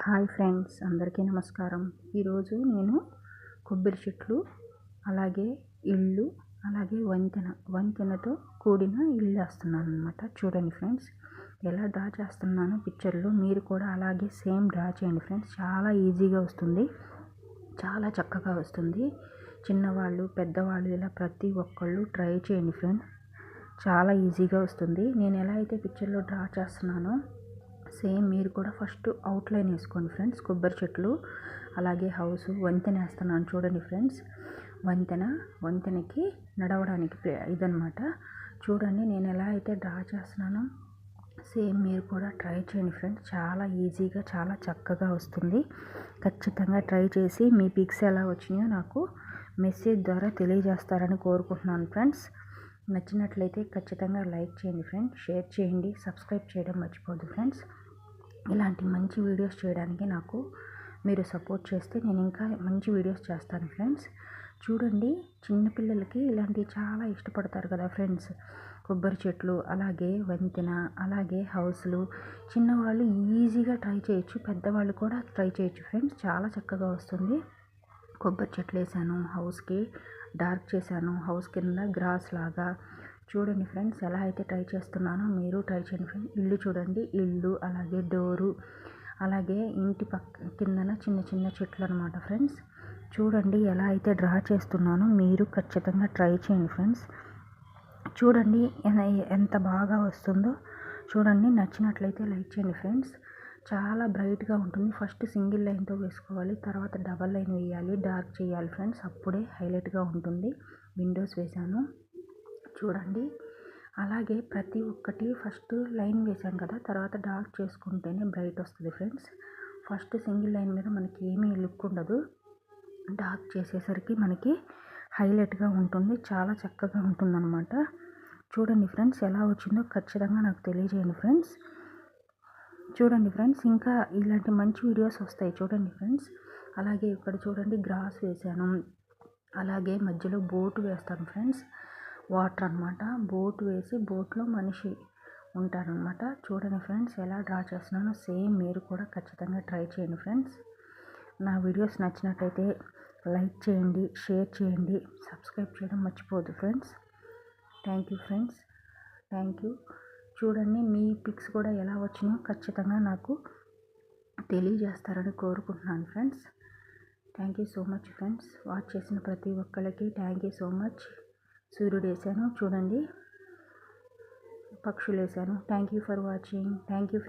Hi friends, అందరికీ నమస్కారం. ఈరోజు నేను కొబ్బరి చెట్లు, అలాగే ఇల్లు, అలాగే వంతెనతో కూడిన ఇల్లు వేస్తున్నాను అనమాట. చూడండి ఫ్రెండ్స్, ఎలా డ్రా చేస్తున్నానో పిక్చర్లో మీరు కూడా అలాగే సేమ్ డ్రా చేయండి ఫ్రెండ్స్. చాలా ఈజీగా వస్తుంది, చాలా చక్కగా వస్తుంది. చిన్నవాళ్ళు, పెద్దవాళ్ళు ఇలా ప్రతి ఒక్కళ్ళు ట్రై చేయండి ఫ్రెండ్స్. చాలా ఈజీగా వస్తుంది. నేను ఎలా అయితే పిక్చర్లో డ్రా చేస్తున్నానో సేమ్ మీరు కూడా ఫస్ట్ అవుట్లైన్ వేసుకోండి ఫ్రెండ్స్. కొబ్బరి చెట్లు, అలాగే హౌస్, వంతెన వేస్తున్నాను చూడండి ఫ్రెండ్స్. వంతెనకి నడవడానికి ఇదనమాట. చూడండి నేను ఎలా అయితే డ్రా చేస్తున్నానో సేమ్ మీరు కూడా ట్రై చేయండి ఫ్రెండ్స్. చాలా ఈజీగా, చాలా చక్కగా వస్తుంది. ఖచ్చితంగా ట్రై చేసి మీ పిక్స్ ఎలా వచ్చినాయో నాకు మెసేజ్ ద్వారా తెలియజేస్తారని కోరుకుంటున్నాను ఫ్రెండ్స్. నచ్చినట్లయితే ఖచ్చితంగా లైక్ చేయండి ఫ్రెండ్స్, షేర్ చేయండి, సబ్స్క్రైబ్ చేయడం మర్చిపోద్దు ఫ్రెండ్స్. ఇలాంటి మంచి వీడియోస్ చేయడానికి నాకు మీరు సపోర్ట్ చేస్తే నేను ఇంకా మంచి వీడియోస్ చేస్తాను ఫ్రెండ్స్. చూడండి, చిన్నపిల్లలకి ఇలాంటివి చాలా ఇష్టపడతారు కదా ఫ్రెండ్స్. కొబ్బరి చెట్లు, అలాగే వంతెన, అలాగే హౌస్లు చిన్నవాళ్ళు ఈజీగా ట్రై చేయొచ్చు, పెద్దవాళ్ళు కూడా ట్రై చేయొచ్చు ఫ్రెండ్స్. చాలా చక్కగా వస్తుంది. కొబ్బరి చెట్లు వేసాను, హౌస్కి డార్క్ చేశాను, హౌస్ కింద గ్రాస్ లాగా. చూడండి ఫ్రెండ్స్, ఎలా అయితే ట్రై చేస్తున్నానో మీరు ట్రై చేయండి ఫ్రెండ్స్. ఇల్లు చూడండి, ఇల్లు, అలాగే డోరు, అలాగే ఇంటి కిందన చిన్న చిన్న చెట్లు అనమాట ఫ్రెండ్స్. చూడండి ఎలా అయితే డ్రా చేస్తున్నానో మీరు ఖచ్చితంగా ట్రై చేయండి ఫ్రెండ్స్. చూడండి ఎంత బాగా వస్తుందో. చూడండి, నచ్చినట్లయితే లైక్ చేయండి ఫ్రెండ్స్. చాలా బ్రైట్గా ఉంటుంది. ఫస్ట్ సింగిల్ లైన్తో వేసుకోవాలి, తర్వాత డబల్ లైన్ వేయాలి, డార్క్ చేయాలి ఫ్రెండ్స్. అప్పుడే హైలైట్గా ఉంటుంది. విండోస్ వేసాను చూడండి. అలాగే ప్రతి ఒక్కటి ఫస్ట్ లైన్ వేసాం కదా, తర్వాత డార్క్ చేసుకుంటేనే బ్రైట్ వస్తుంది ఫ్రెండ్స్. ఫస్ట్ సింగిల్ లైన్ మీద మనకి ఏమీ లుక్ ఉండదు, డార్క్ చేసేసరికి మనకి హైలైట్గా ఉంటుంది, చాలా చక్కగా ఉంటుందన్నమాట. చూడండి ఫ్రెండ్స్, ఎలా వచ్చిందో ఖచ్చితంగా నాకు తెలియజేయండి ఫ్రెండ్స్. చూడండి ఫ్రెండ్స్, ఇంకా ఇలాంటి మంచి వీడియోస్ వస్తాయి చూడండి ఫ్రెండ్స్. అలాగే ఇక్కడ చూడండి, గ్రాస్ వేసాను, అలాగే మధ్యలో బోటు వేస్తాను ఫ్రెండ్స్. వాటర్ అనమాట, బోట్ వేసి బోట్లో మనిషి ఉంటారనమాట. చూడండి ఫ్రెండ్స్, ఎలా డ్రా చేస్తున్నానో సేమ్ మీరు కూడా ఖచ్చితంగా ట్రై చేయండి ఫ్రెండ్స్. నా వీడియోస్ నచ్చినట్టయితే లైక్ చేయండి, షేర్ చేయండి, సబ్స్క్రైబ్ చేయడం మర్చిపోవద్దు friends. Thank you friends, thank you. చూడండి, మీ పిక్స్ కూడా ఎలా వచ్చినాయో ఖచ్చితంగా నాకు తెలియజేస్తారని కోరుకుంటున్నాను friends. Thank you so much friends. Watch చేసిన ప్రతి ఒక్కరికి థ్యాంక్ యూ సో మచ్. సూర్యుడు వేసాను చూడండి, పక్షులు వేసాను. Thank you for watching. Thank you.